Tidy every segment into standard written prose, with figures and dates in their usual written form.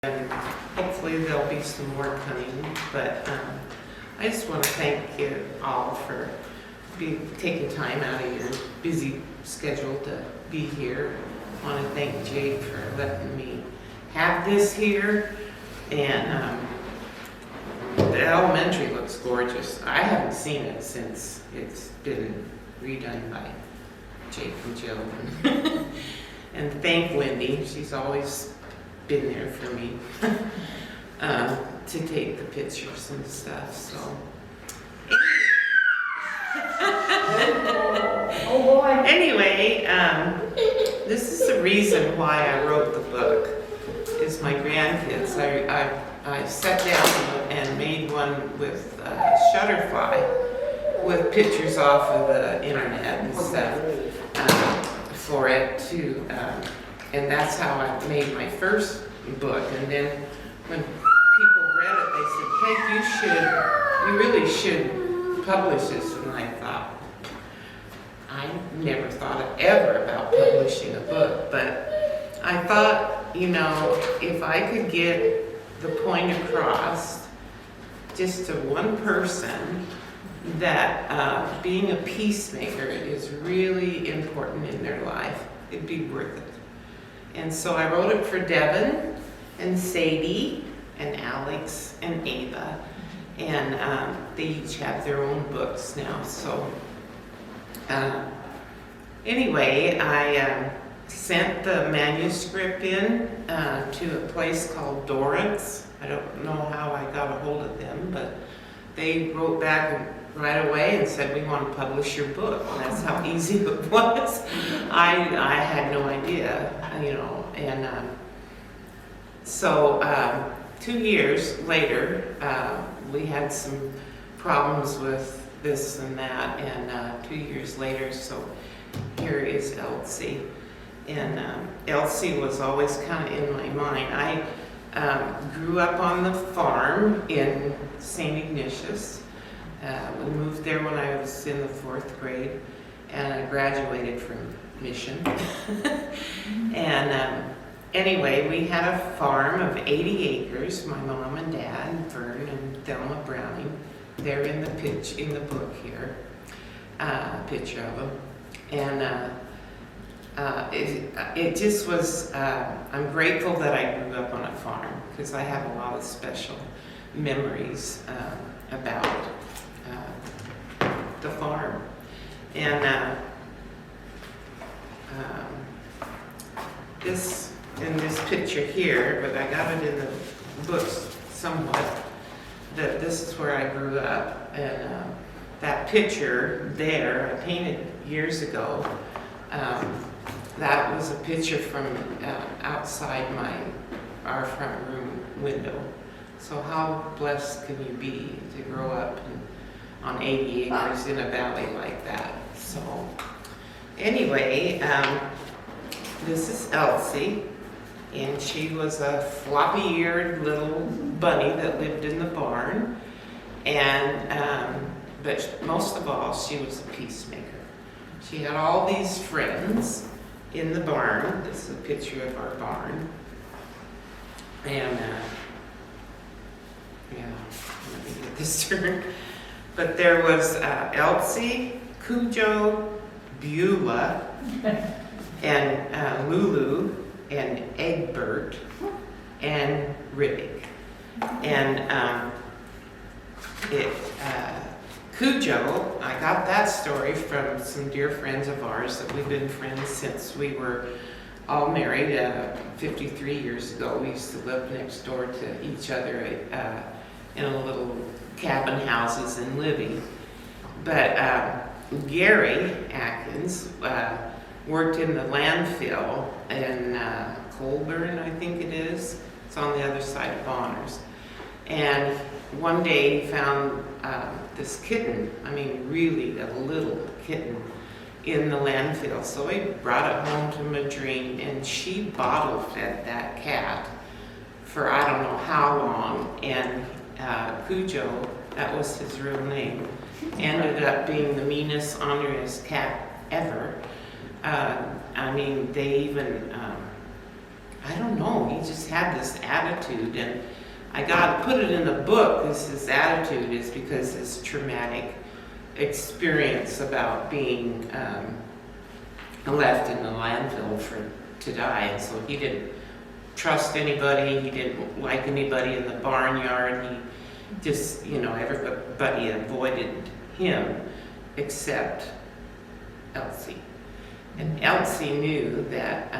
And hopefully there'll be some more coming, but I just want to thank you all for taking time out of your busy schedule to be here. I want to thank Jake for letting me have this here, and the elementary looks gorgeous. I haven't seen it since it's been redone by Jake and Joe. And thank Wendy, she's always been there for me to take the pictures and stuff. So Oh boy. anyway, this is the reason why I wrote the book. Is my grandkids. I sat down and made one with Shutterfly with pictures off of the internet and stuff for it too. And that's how I made my first book. And then when people read it, they said, Peg, you really should publish this. And I thought, I never thought ever about publishing a book. But I thought, you know, if I could get the point across just to one person that being a peacemaker is really important in their life, it'd be worth it. And so I wrote it for Devin and Sadie and Alex and Ava, and they each have their own books now. So anyway, I sent the manuscript in to a place called Dorrance. I don't know how I got a hold of them, but they wrote back right away and said, we want to publish your book. And that's how easy it was. I had no idea, you know. And so 2 years later, we had some problems with this and that, and 2 years later, so here is Elsie. And Elsie was always kind of in my mind. I grew up on the farm in St. Ignatius. We moved there when I was in the 4th grade, and I graduated from mission. And anyway, we had a farm of 80 acres. My mom and dad, and Vern and Thelma Browning, they're in the book here, a picture of them. And it just was, I'm grateful that I grew up on a farm, because I have a lot of special memories about the farm. And this picture here, but I got it in the books somewhat, that this is where I grew up. And that picture there, I painted years ago. That was a picture from outside our front room window. So how blessed can you be to grow up on 80 acres in a valley like that? So anyway, this is Elsie, and she was a floppy-eared little bunny that lived in the barn. And but most of all, she was a peacemaker. She had all these friends in the barn. This is a picture of our barn. And yeah, let me get this turned. But there was Elsie, Cujo, Beulah, and Lulu, and Egbert, and Riddick. And Cujo, I got that story from some dear friends of ours that we've been friends since we were all married 53 years ago. We used to live next door to each other in a little cabin houses in Libby. But Gary Atkins worked in the landfill in Colburn, I think it is. It's on the other side of Bonners. And one day he found this kitten, I mean really a little kitten, in the landfill. So he brought it home to Madrine, and she bottle fed that cat for I don't know how long. And Cujo, that was his real name, ended up being the meanest, orneriest cat ever. I mean, they even I don't know, he just had this attitude, and I got to put it in the book. His attitude is because his traumatic experience about being left in the landfill to die, and so he didn't trust anybody, he didn't like anybody in the barnyard, he just, everybody avoided him except Elsie. And Elsie knew that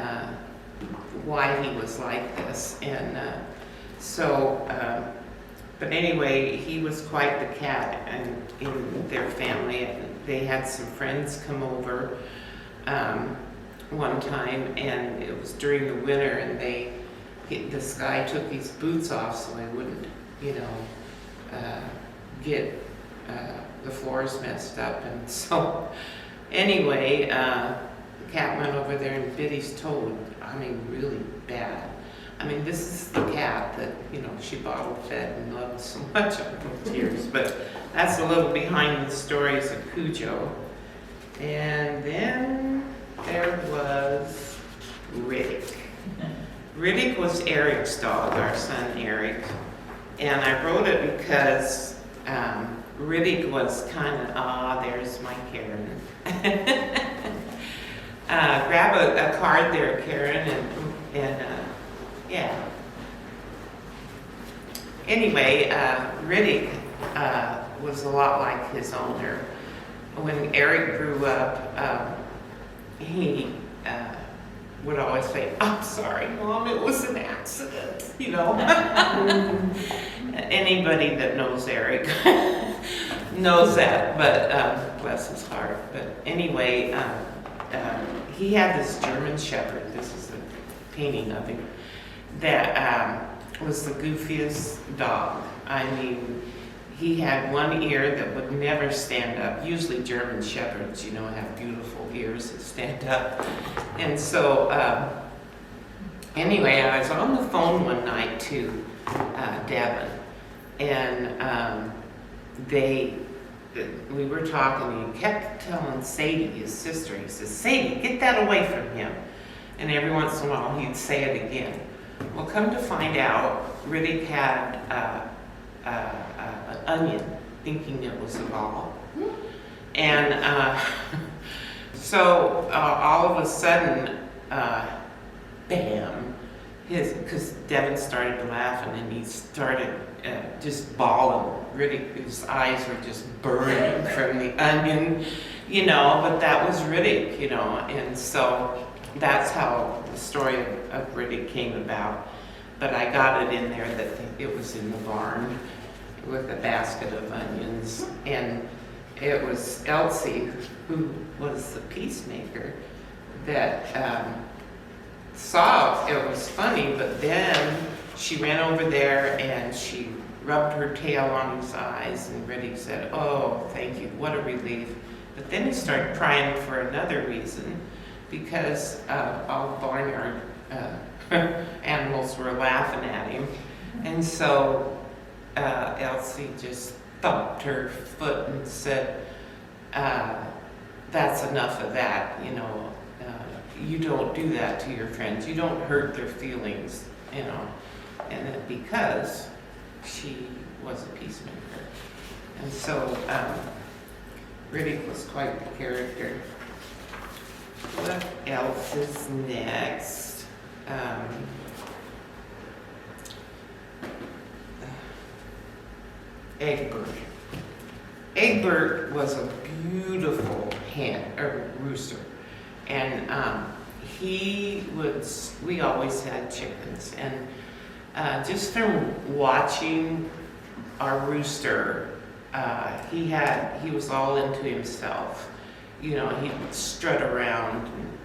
why he was like this, and but anyway, he was quite the cat in their family. They had some friends come over one time, and it was during the winter, and this guy took his boots off so he wouldn't, get the floors messed up. And so anyway, the cat went over there and bit his toe, really bad. This is the cat that, she bottle fed and loved so much with tears. But that's a little behind the stories of Cujo. And then there was Riddick. Riddick was Eric's dog, our son Eric. And I wrote it because Riddick was kind of, there's my Karen. Grab a card there, Karen, and yeah. Anyway, Riddick was a lot like his owner. When Eric grew up, he would always say, "I'm sorry, Mom, it was an accident," Anybody that knows Eric knows that, but bless his heart. But anyway, he had this German Shepherd. This is a painting of him. That was the goofiest dog. He had one ear that would never stand up. Usually German Shepherds, have beautiful ears that stand up. And so, anyway, I was on the phone one night to Devin, and we were talking, and he kept telling Sadie, his sister, he says, "Sadie, get that away from him." And every once in a while he'd say it again. Well, come to find out, Riddick had an onion, thinking it was a ball. And so all of a sudden, bam, because Devin started laughing, and he started just bawling. Riddick, his eyes were just burning from the onion, but that was Riddick, and so that's how the story of Riddick came about. But I got it in there that it was in the barn with a basket of onions, and it was Elsie, who was the Peacemaker, that saw it was funny, but then she ran over there and she rubbed her tail on his eyes, and Riddick said, "Oh, thank you, what a relief." But then he started crying for another reason, because all the barnyard animals were laughing at him. And so Elsie just thumped her foot and said, "That's enough of that, you don't do that to your friends, you don't hurt their feelings, and that because she was a peacemaker." And so Riddick was quite the character. What else is next? Egbert. Egbert was a beautiful rooster, and we always had chickens, and just from watching our rooster, he was all into himself. He'd strut around and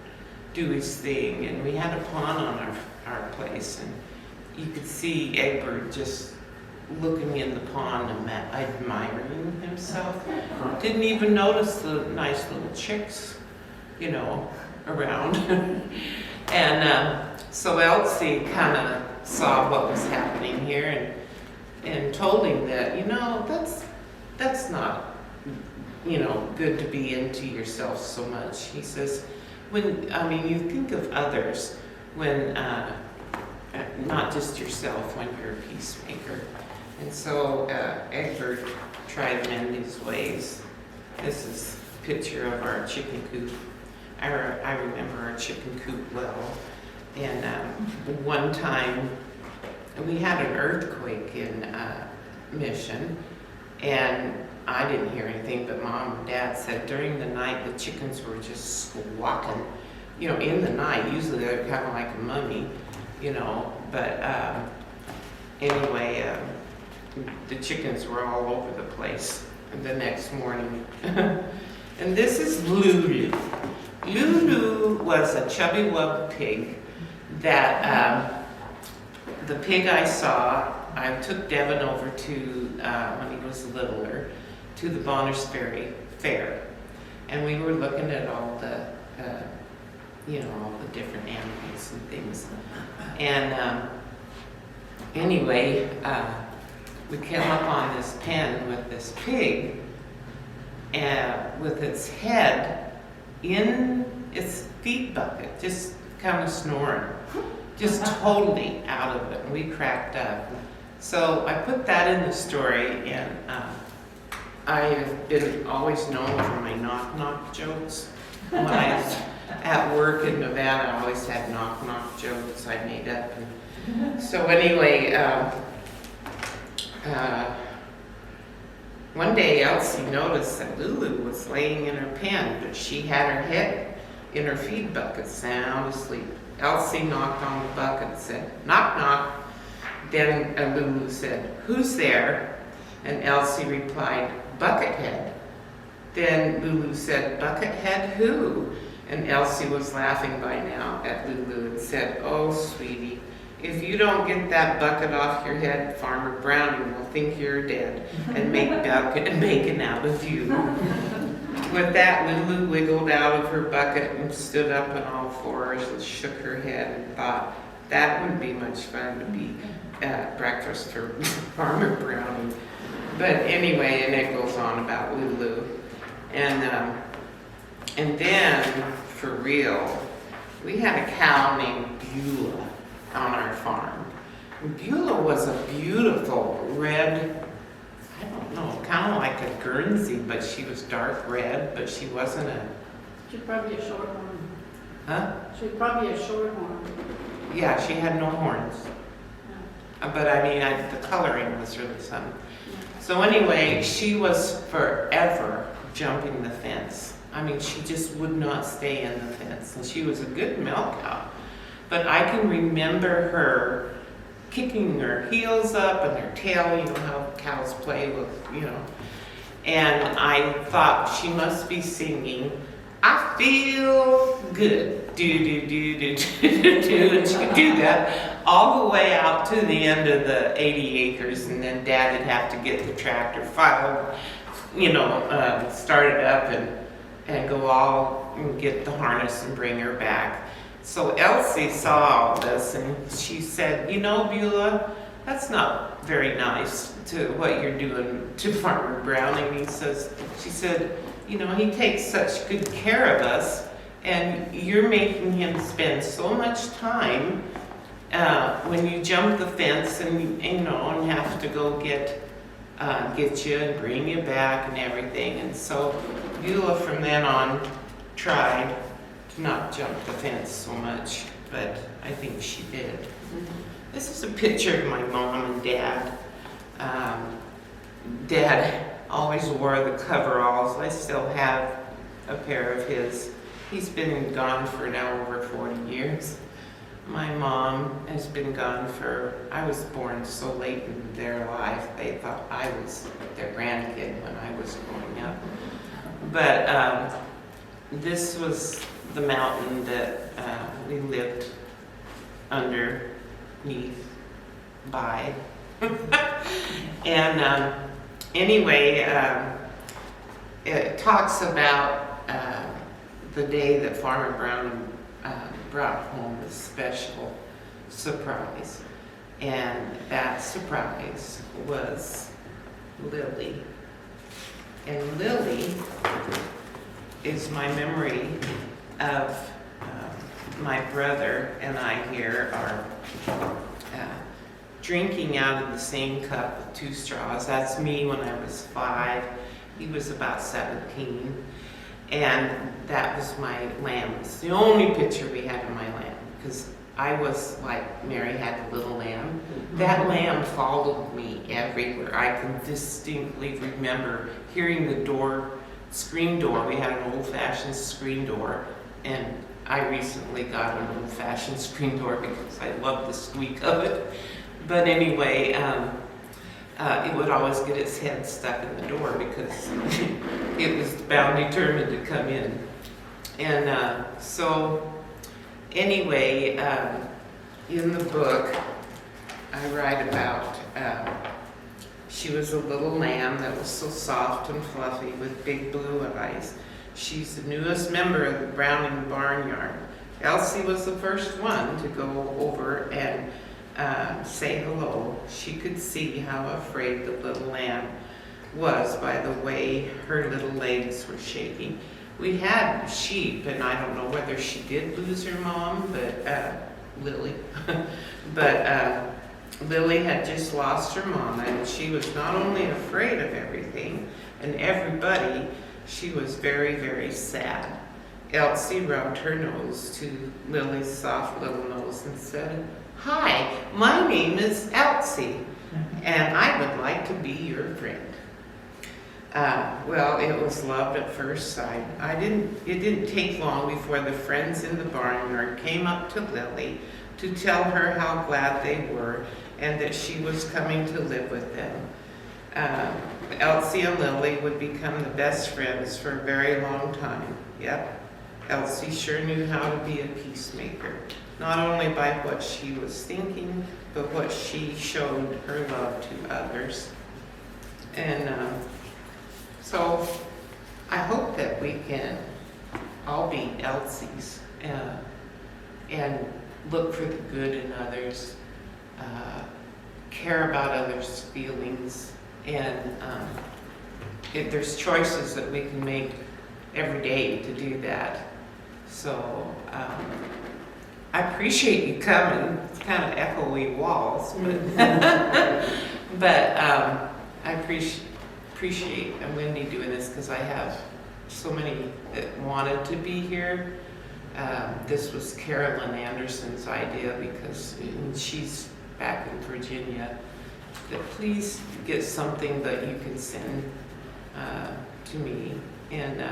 do his thing, and we had a pond on our place, and you could see Egbert just looking in the pond and admiring himself. Didn't even notice the nice little chicks, around. And so Elsie kind of saw what was happening here, and told him that, that's not, good to be into yourself so much. He says, you think of others when not just yourself when you're a peacemaker. And so Egbert tried men these ways. This is a picture of our chicken coop. I remember our chicken coop well. And one time we had an earthquake in Mission, and I didn't hear anything, but Mom and Dad said during the night the chickens were just squawking, you know, in the night. Usually they're kind of like a mummy, you know, but anyway, the chickens were all over the place the next morning. And this is Lulu. Lulu was a chubby wub pig that the pig I saw, I took Devin over to, when he was littler, to the Bonners Ferry Fair. And we were looking at all the, you know, all the different animals and things. And anyway, we came up on this pen with this pig, and with its head in its feed bucket, just kind of snoring, just totally out of it, and we cracked up. So I put that in the story, and I've been always known for my knock-knock jokes. When I was at work in Nevada, I always had knock-knock jokes I made up. And so anyway, one day Elsie noticed that Lulu was laying in her pen, but she had her head in her feed bucket, sound asleep. Elsie knocked on the bucket and said, "Knock, knock." Then Lulu said, "Who's there?" And Elsie replied, "Buckethead." Then Lulu said, "Buckethead who?" And Elsie was laughing by now at Lulu and said, "Oh, sweetie, if you don't get that bucket off your head, Farmer Brownie will think you're dead and make bacon out of you." With that, Lulu wiggled out of her bucket and stood up on all fours and shook her head and thought, that would be much fun to be breakfast for Farmer Brownie. But anyway, and it goes on about Lulu. And then, for real, we had a cow named Beulah on our farm. Beulah was a beautiful red, I don't know, kind of like a Guernsey, but she was dark red, but she wasn't a... She's probably a shorthorn. Huh? She's probably a shorthorn. Yeah, she had no horns. Yeah. But I mean, the coloring was really something. So anyway, she was forever jumping the fence. I mean, she just would not stay in the fence. And she was a good milk cow. But I can remember her kicking her heels up and her tail, you know how cows play with, you know. And I thought she must be singing, "I feel good, do do do do do do," and she could do that all the way out to the end of the 80 acres, and then Dad would have to get the tractor filed, you know, start it up and go all and get the harness and bring her back. So Elsie saw all this and she said, "You know, Beulah, that's not very nice to what you're doing to Farmer Brownie." She said, "You know, he takes such good care of us, and you're making him spend so much time when you jump the fence and you know, and have to go get you and bring you back and everything." And so Beulah from then on tried to not jump the fence so much, but I think she did. This is a picture of my mom and Dad. Dad always wore the coveralls. I still have a pair of his. He's been gone for now over 40 years. My mom has been gone I was born so late in their life, they thought I was their grandkid when I was growing up. But this was the mountain that we lived underneath by. And anyway, it talks about the day that Farmer Brown brought home a special surprise. And that surprise was Lily. And Lily is my memory of my brother and I here are drinking out of the same cup with 2 straws. That's me when I was 5. He was about 17. And that was my lamb. It's the only picture we had of my lamb, because I was like Mary had the little lamb. That lamb followed me everywhere. I can distinctly remember hearing the screen door. We had an old-fashioned screen door, and I recently got an old-fashioned screen door because I love the squeak of it. But anyway, it would always get its head stuck in the door because it was bound determined to come in. And so anyway, in the book, I write about she was a little lamb that was so soft and fluffy with big blue eyes. She's the newest member of the Browning barnyard. Elsie was the first one to go over and say hello. She could see how afraid the little lamb was by the way her little legs were shaking. We had sheep, and I don't know whether she did lose her mom, but Lily. But Lily had just lost her mom, and she was not only afraid of everything and everybody, she was very, very sad. Elsie rubbed her nose to Lily's soft little nose and said, "Hi, my name is Elsie, and I would like to be your friend." Well, it was love at first sight. It didn't take long before the friends in the barnyard came up to Lily to tell her how glad they were and that she was coming to live with them. Elsie and Lily would become the best friends for a very long time. Yep, Elsie sure knew how to be a peacemaker, not only by what she was thinking, but what she showed her love to others. And so I hope that we can all be Elsies and look for the good in others, care about others' feelings, and if there's choices that we can make every day to do that. So I appreciate you coming. It's kind of echoey walls, but I appreciate Wendy doing this, because I have so many that wanted to be here. This was Carolyn Anderson's idea, because she's back in Virginia, that please get something that you can send to me. And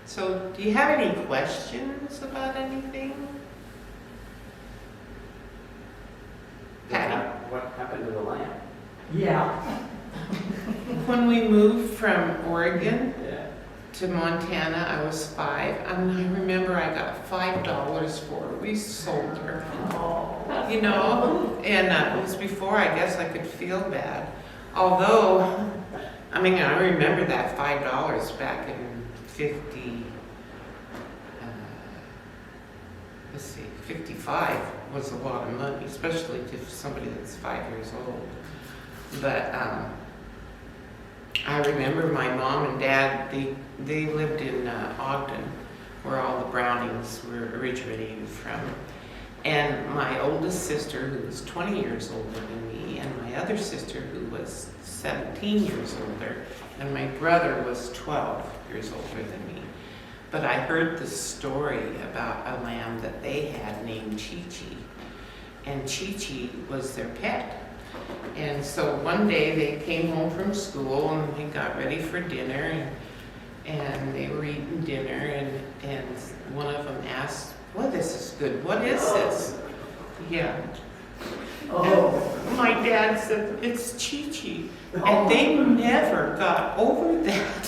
so do you have any questions about anything? Patty? What happened to the lamb? Yeah. When we moved from Oregon Yeah. to Montana, I was 5, and I remember I got $5 for her. We sold her, you know, and it was before I guess I could feel bad. Although, I mean, I remember that $5 back in 55 was a lot of money, especially to somebody that's 5 years old. But I remember my mom and dad, they lived in Ogden, where all the Brownings were originated from. And my oldest sister, who was 20 years older than me, and my other sister, who was 17 years older, and my brother was 12 years older than me. But I heard this story about a lamb that they had named Chi-Chi, and Chi-Chi was their pet. And so one day they came home from school and they got ready for dinner, and they were eating dinner, and one of them asked, "Well, this is good. What is this?" Yeah. And my dad said, "It's Chi-Chi." And they never got over that.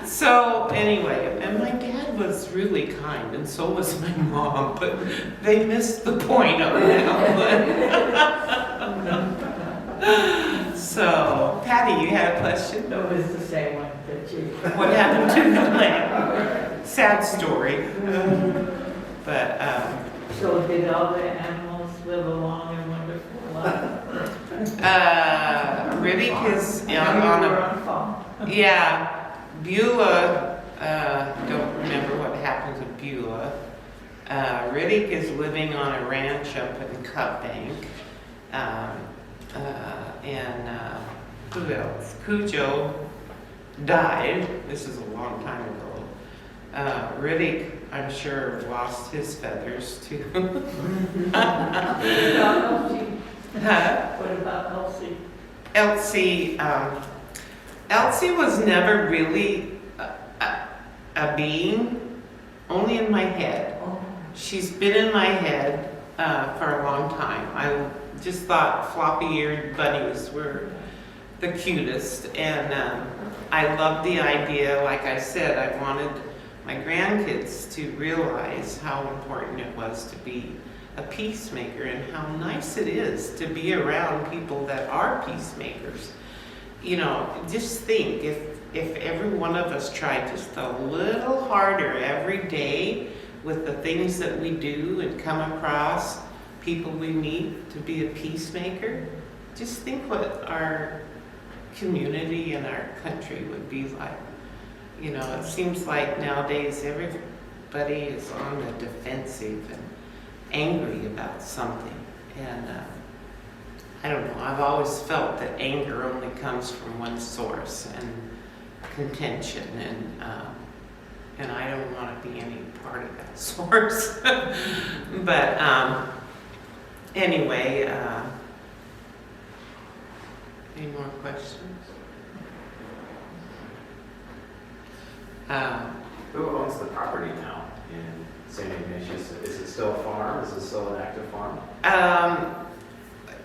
So anyway, and my dad was really kind, and so was my mom, but they missed the point on that one. So, Patty, you had a question? No, it's the same one that you. What happened to the lamb? Sad story. But, So did all the animals live a long and wonderful life? really, because on fall. yeah, Beulah, don't remember what happened to Beulah. Riddick is living on a ranch up in Cut Bank. Who else? Cujo died. This is a long time ago. Riddick, I'm sure, lost his feathers too. What about Elsie? Huh? What about Elsie? Elsie, Elsie was never really a being, only in my head. Oh. She's been in my head for a long time. I just thought floppy-eared bunnies were the cutest, and I loved the idea. Like I said, I wanted my grandkids to realize how important it was to be a peacemaker and how nice it is to be around people that are peacemakers. You know, just think if every one of us tried just a little harder every day with the things that we do and come across people we meet to be a peacemaker, just think what our community and our country would be like. You know, it seems like nowadays everybody is on the defensive and angry about something. And I don't know, I've always felt that anger only comes from one source, and contention, and I don't want to be any part of that source. But anyway, any more questions? Who owns the property now in St. Ignatius? Is it still a farm? Is it still an active farm?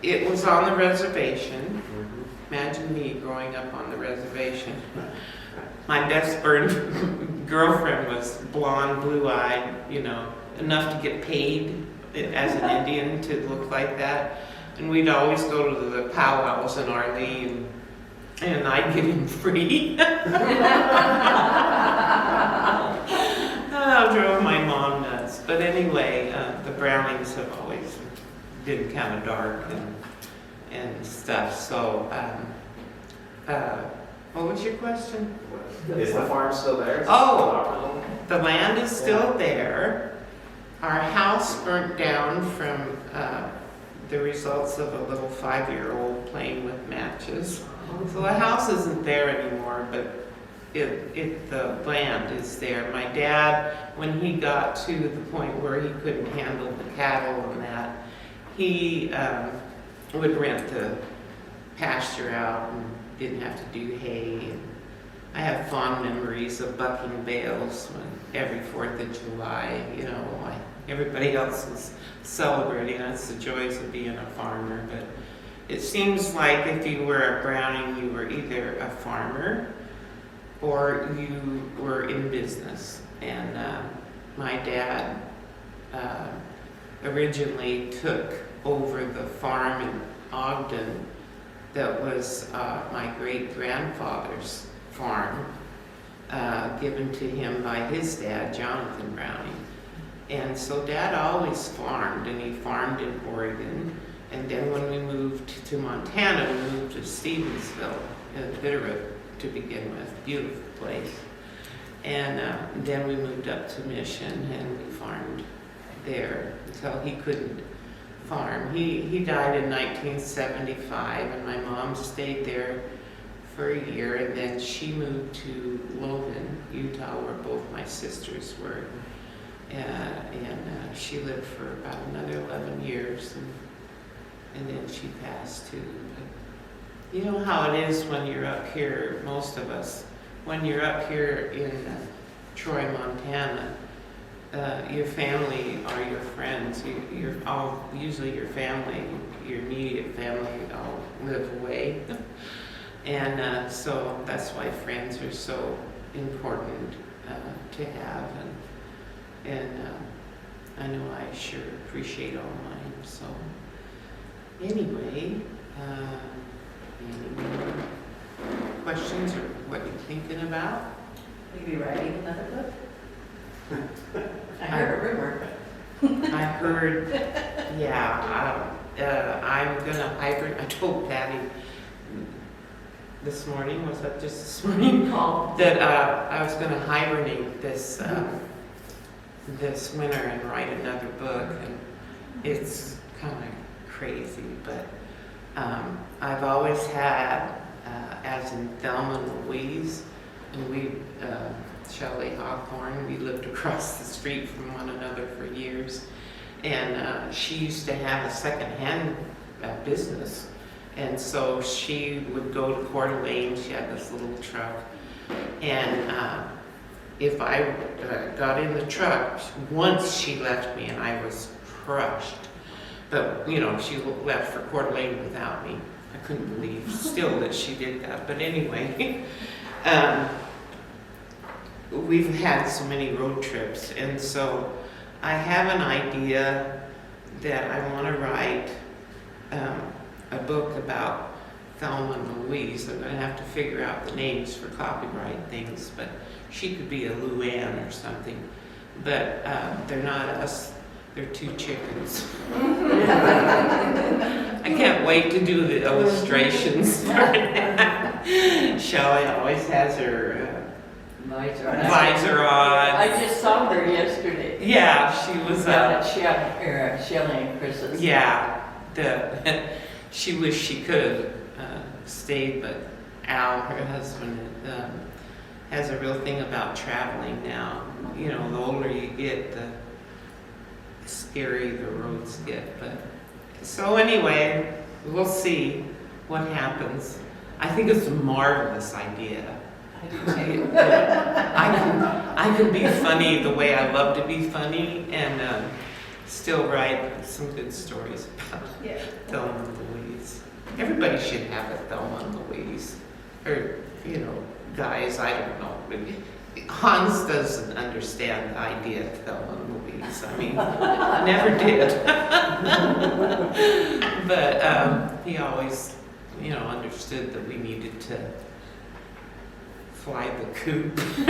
It was on the reservation. Imagine me growing up on the reservation. My best girlfriend was blonde, blue-eyed, you know, enough to get paid as an Indian to look like that. And we'd always go to the powwows in Arlene, and I'd give him free. Oh, drove my mom nuts. But anyway, the Brownings have always been kind of dark and stuff. So, what was your question? Is the farm still there? Is it Oh, the land is still there. Our house burnt down from the results of a little 5-year-old playing with matches. So the house isn't there anymore, but the land is there. My dad, when he got to the point where he couldn't handle the cattle and that, he would rent the pasture out and didn't have to do hay. And I have fond memories of bucking bales every 4th of July, you know, like everybody else was celebrating. That's the joys of being a farmer. But it seems like if you were a Browning, you were either a farmer or you were in business. And my dad originally took over the farm in Ogden that was my great-grandfather's farm, given to him by his dad, Jonathan Browning. And so Dad always farmed, and he farmed in Oregon. And then when we moved to Montana, we moved to Stevensville, Bitterroot to begin with, beautiful place. And then we moved up to Mission, and we farmed there until he couldn't farm. He died in 1975, and my mom stayed there for a year, and then she moved to Logan, Utah, where both my sisters were. And she lived for about another 11 years, and then she passed too. But you know how it is when you're up here, most of us, when you're up here in Troy, Montana, your family are your friends. You're all, usually your family, your immediate family all live away. And so that's why friends are so important to have. And I know I sure appreciate all mine. So anyway, any more questions or what you're thinking about? Will you be writing another book? I heard a rumor. I heard, yeah, I'm gonna hibernate. I told Patty this morning, was that just this morning? That I was gonna hibernate this this winter and write another book, and it's kind of crazy, but I've always had, as in Thelma and Louise, and we, Shelley Hawthorne, we lived across the street from one another for years, and she used to have a secondhand business, and so she would go to Coeur d'Alene. She had this little truck, and if I got in the truck, once she left me and I was crushed. But, you know, she left for Coeur d'Alene without me. I couldn't believe still that she did that. But anyway, we've had so many road trips. And so I have an idea that I want to write a book about Thelma and Louise. I'm going to have to figure out the names for copyright things, but she could be a Luann or something. But they're not us. They're two chickens. I can't wait to do the illustrations. Shelley always has her visor on. I just saw her yesterday. Yeah, she was. Shelley and Chris's. Yeah, she wished she could have stayed, but Al, her husband, has a real thing about traveling now. You know, the older you get, the scary the roads get. But so anyway, we'll see what happens. I think it's a marvelous idea. I can be funny the way I love to be funny, and still write some good stories about Thelma and Louise. Everybody should have a Thelma and Louise, or you know, guys. I don't know. Hans doesn't understand the idea of Thelma and Louise. I mean, never did. But he always, you know, understood that we needed to fly the coop. Sounds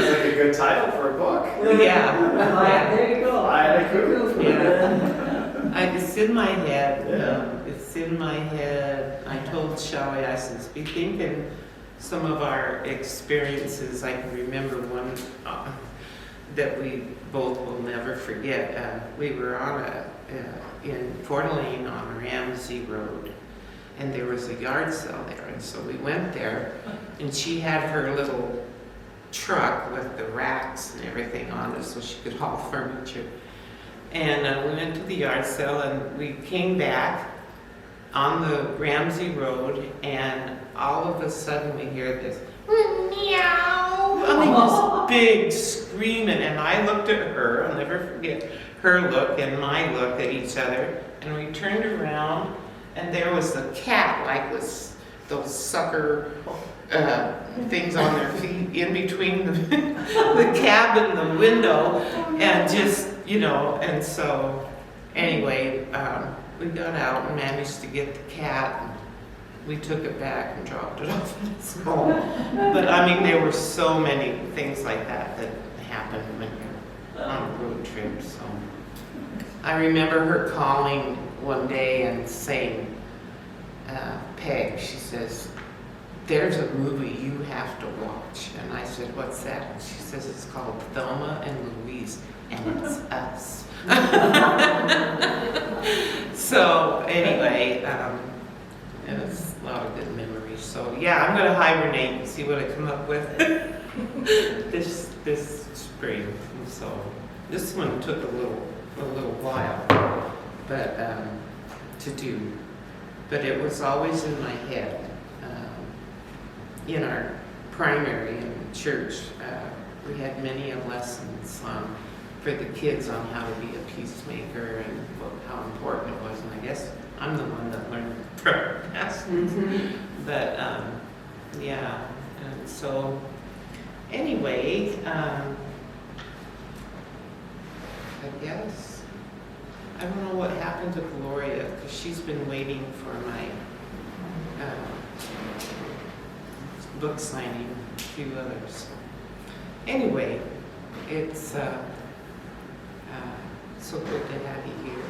like a good title for a book. Yeah. There you go. Fly the coop. Yeah. It's in my head. It's in my head. I told Shelley, I said, be thinking some of our experiences. I can remember one that we both will never forget. We were on in Coeur d'Alene on Ramsey Road, and there was a yard sale there, and so we went there, and she had her little truck with the racks and everything on it so she could haul furniture. And we went to the yard sale, and we came back on the Ramsey Road, and all of a sudden we hear this meow. I mean, this big screaming, and I looked at her. I'll never forget her look and my look at each other, and we turned around, and there was a cat, like with those sucker things on their feet in between the cab and the window, and just, you know, and so anyway, we got out and managed to get the cat, and we took it back and dropped it off at its home. But I mean, there were so many things like that that happened when you're on a road trip. So I remember her calling one day and saying, Peg, she says, there's a movie you have to watch. And I said, what's that? And she says, it's called Thelma and Louise, and it's us. So anyway, it was a lot of good memories. So yeah, I'm gonna hibernate and see what I come up with this spring. And so this one took a little while, but to do. But it was always in my head. In our primary in church, we had many lessons for the kids on how to be a peacemaker and how important it was. And I guess I'm the one that learned prayer lessons. But yeah, and so anyway, I guess I don't know what happened to Gloria, because she's been waiting for my book signing, a few others. Anyway, it's so good to have you here.